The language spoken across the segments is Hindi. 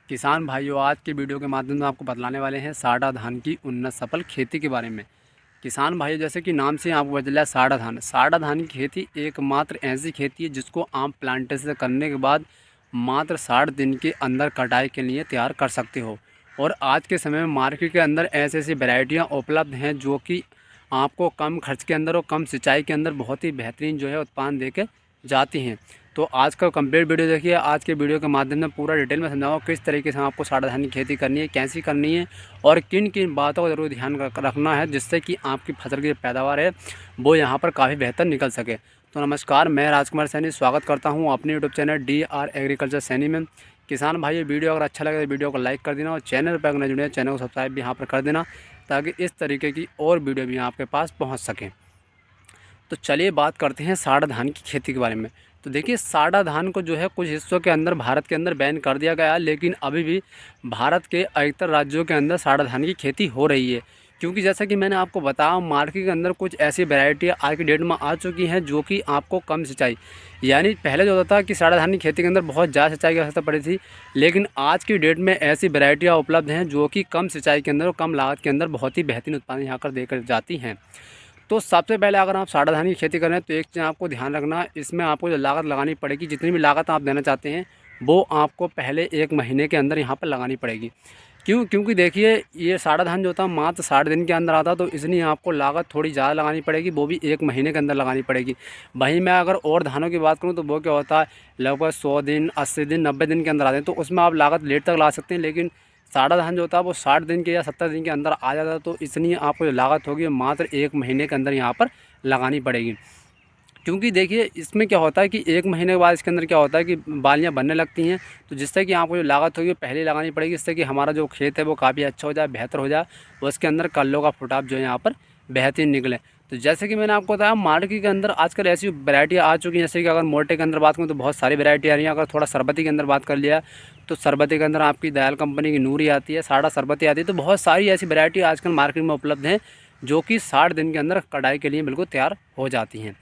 किसान भाइयों, आज की वीडियो के माध्यम से आपको बतलाने वाले हैं साड़ा धान की उन्नत सफल खेती के बारे में। किसान भाइयों, जैसे कि नाम से आपको पता चला साड़ा धान की खेती एकमात्र ऐसी खेती है जिसको आप प्लांटेशन करने के बाद मात्र 60 दिन के अंदर कटाई के लिए तैयार कर सकते हो। और आज के समय में मार्केट के अंदर ऐसी ऐसी वैरायटियाँ उपलब्ध हैं जो कि आपको कम खर्च के अंदर और कम सिंचाई के अंदर बहुत ही बेहतरीन जो है उत्पादन दे के जाती हैं। तो आज का कंप्लीट वीडियो देखिए। आज के वीडियो के माध्यम से पूरा डिटेल में समझाऊंगा किस तरीके से आपको साड़ा धान की खेती करनी है, कैसी करनी है और किन किन बातों का ज़रूर ध्यान रखना है जिससे कि आपकी फसल की जो पैदावार है वो यहाँ पर काफ़ी बेहतर निकल सके। तो नमस्कार, मैं राजकुमार सैनी स्वागत करता हूँ अपने YouTube channel DR agriculture Saini में। किसान भाई, वीडियो अगर अच्छा लगे तो वीडियो को लाइक कर देना और चैनल पर अगर नहीं जुड़े चैनल को सब्सक्राइब भी यहाँ पर कर देना ताकि इस तरीके की और वीडियो भी आपके पास पहुँच सकें। तो चलिए बात करते हैं साड़ा धान की खेती के बारे में। तो देखिए, साड़ा धान को जो है कुछ हिस्सों के अंदर भारत के अंदर बैन कर दिया गया है, लेकिन अभी भी भारत के अधिकतर राज्यों के अंदर साड़ा धान की खेती हो रही है। क्योंकि जैसा कि मैंने आपको बताया, मार्केट के अंदर कुछ ऐसी वैरायटी आज की डेट में आ चुकी हैं जो कि आपको कम सिंचाई, यानी पहले जो होता था कि साड़ा धान की खेती के अंदर बहुत ज़्यादा सिंचाई की आवश्यकता पड़ी थी, लेकिन आज की डेट में ऐसी वैरायटियाँ उपलब्ध हैं जो कि कम सिंचाई के अंदर और कम लागत के अंदर बहुत ही बेहतरीन उत्पादन यहाँ कर देकर जाती हैं। तो सबसे पहले अगर आप साड़ा धान की खेती कर रहे हैं तो एक चीज़ आपको ध्यान रखना है, इसमें आपको जो लागत लगानी पड़ेगी, जितनी भी लागत आप देना चाहते हैं वो आपको पहले 1 महीने के अंदर यहाँ पर लगानी पड़ेगी। क्योंकि देखिए, ये साड़ा धान जो था मात्र 60 दिन के अंदर आता, तो इसलिए आपको लागत थोड़ी ज़्यादा लगानी पड़ेगी, वो भी 1 महीने के अंदर लगानी पड़ेगी। वहीं मैं अगर और धानों की बात करूँ तो वो क्या होता है, लगभग 100 दिन, 80 दिन, 90 दिन के अंदर आते हैं, तो उसमें आप लागत लेट तक लगा सकते हैं। लेकिन साड़ा धान जो होता है वो 60 दिन के या 70 दिन के अंदर आ जाता है, तो इसलिए आपको जो लागत होगी मात्र 1 महीने के अंदर यहाँ पर लगानी पड़ेगी। क्योंकि देखिए, इसमें क्या होता है कि 1 महीने के बाद इसके अंदर क्या होता है कि बालियाँ बनने लगती हैं, तो जिससे कि आपको जो लागत होगी वो पहले ही लगानी पड़ेगी, जिससे कि हमारा जो खेत है वो काफ़ी अच्छा हो जाए, बेहतर हो जाए और उसके अंदर कल्लों का फुटाव जो है यहाँ पर बेहतरीन निकले। तो जैसे कि मैंने आपको बताया, मार्केट के अंदर आजकल ऐसी वैरायटियाँ आ चुकी हैं, जैसे कि अगर मोटे के अंदर बात करूँ तो बहुत सारी वैरायटी आ रही हैं। अगर थोड़ा सरबती के अंदर बात कर लिया तो सरबती के अंदर आपकी दयाल कंपनी की नूरी आती है, साड़ा सरबती आती है। तो बहुत सारी ऐसी वैरायटी आजकल मार्केट में उपलब्ध हैं जो कि 60 दिन के अंदर कटाई के लिए बिल्कुल तैयार हो जाती हैं।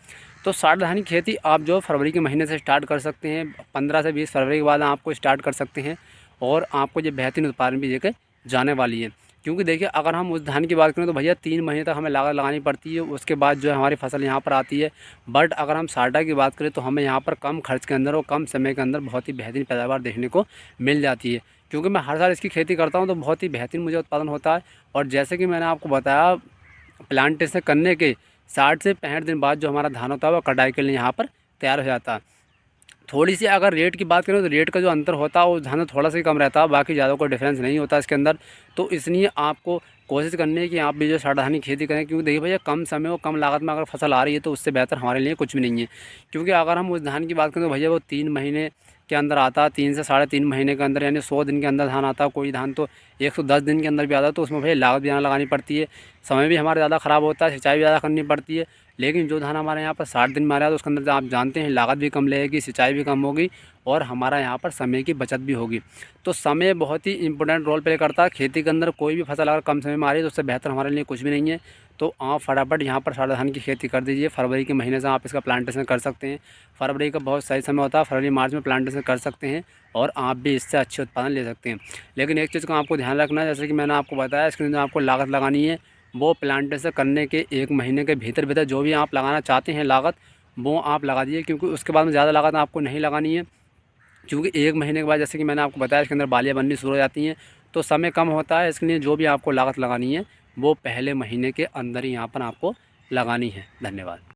तो साड़ा धान की खेती आप जो फरवरी के महीने से स्टार्ट कर सकते हैं, 15 से 20 फरवरी के बाद आपको स्टार्ट कर सकते हैं और आपको ये बेहतरीन उत्पादन भी देकर जाने वाली है। क्योंकि देखिए, अगर हम उस धान की बात करें तो भैया 3 महीने तक हमें लागत लगानी पड़ती है, उसके बाद जो है हमारी फसल यहाँ पर आती है। बट अगर हम साड़ा की बात करें तो हमें यहाँ पर कम खर्च के अंदर और कम समय के अंदर बहुत ही बेहतरीन पैदावार देखने को मिल जाती है। क्योंकि मैं हर साल इसकी खेती करता हूँ तो बहुत ही बेहतरीन मुझे उत्पादन होता है। और जैसे कि मैंने आपको बताया, प्लांटेशन करने के 60 से 65 दिन बाद जो हमारा धान होता है वो कटाई के लिए यहाँ पर तैयार हो जाता है। थोड़ी सी अगर रेट की बात करें तो रेट का जो अंतर होता है वो धान में थोड़ा सा ही कम रहता है, बाकी ज़्यादा कोई डिफरेंस नहीं होता इसके अंदर। तो इसलिए आपको कोशिश करनी है कि आप भी जो साड़ा धान की खेती करें, क्योंकि देखिए भैया, कम समय और कम लागत में अगर फसल आ रही है तो उससे बेहतर हमारे लिए कुछ भी नहीं है। क्योंकि अगर हम उस धान की बात करें तो भैया वो 3 महीने के अंदर आता है, 3 से साढ़े 3 महीने के अंदर, यानी 100 दिन के अंदर धान आता है। कोई धान तो 110 दिन के अंदर भी आता है, तो उसमें भैया लागत भी ज़्यादा लगानी पड़ती है, समय भी हमारा ज़्यादा ख़राब होता है, सिंचाई भी ज़्यादा करनी पड़ती है। लेकिन जो धान हमारे यहाँ पर 60 दिन में आ रहा है तो उसके अंदर आप जानते हैं लागत भी कम लगेगी, सिंचाई भी कम होगी और हमारा यहाँ पर समय की बचत भी होगी। तो समय बहुत ही इंपॉर्टेंट रोल प्ले करता है खेती के अंदर। कोई भी फसल अगर कम समय में आ रही है तो उससे बेहतर हमारे लिए कुछ भी नहीं है। तो आप फटाफट यहाँ पर साड़ा धान की खेती कर दीजिए। फरवरी के महीने से आप इसका प्लांटेशन कर सकते हैं। फरवरी का बहुत सही समय होता है, फरवरी मार्च में प्लांटेशन कर सकते हैं और आप भी इससे अच्छे उत्पादन ले सकते हैं। लेकिन एक चीज़ का आपको ध्यान रखना है, जैसे कि मैंने आपको बताया, इसके अंदर आपको लागत लगानी है वो प्लांटेशन करने के 1 महीने के भीतर भीतर जो भी आप लगाना चाहते हैं लागत वो आप लगा दीजिए। क्योंकि उसके बाद में ज़्यादा लागत आपको नहीं लगानी है, क्योंकि 1 महीने के बाद जैसे कि मैंने आपको बताया इसके अंदर बालियाँ बननी शुरू हो जाती हैं, तो समय कम होता है। इसके लिए जो भी आपको लागत लगानी है वो पहले महीने के अंदर ही यहाँ पर आपको लगानी है। धन्यवाद।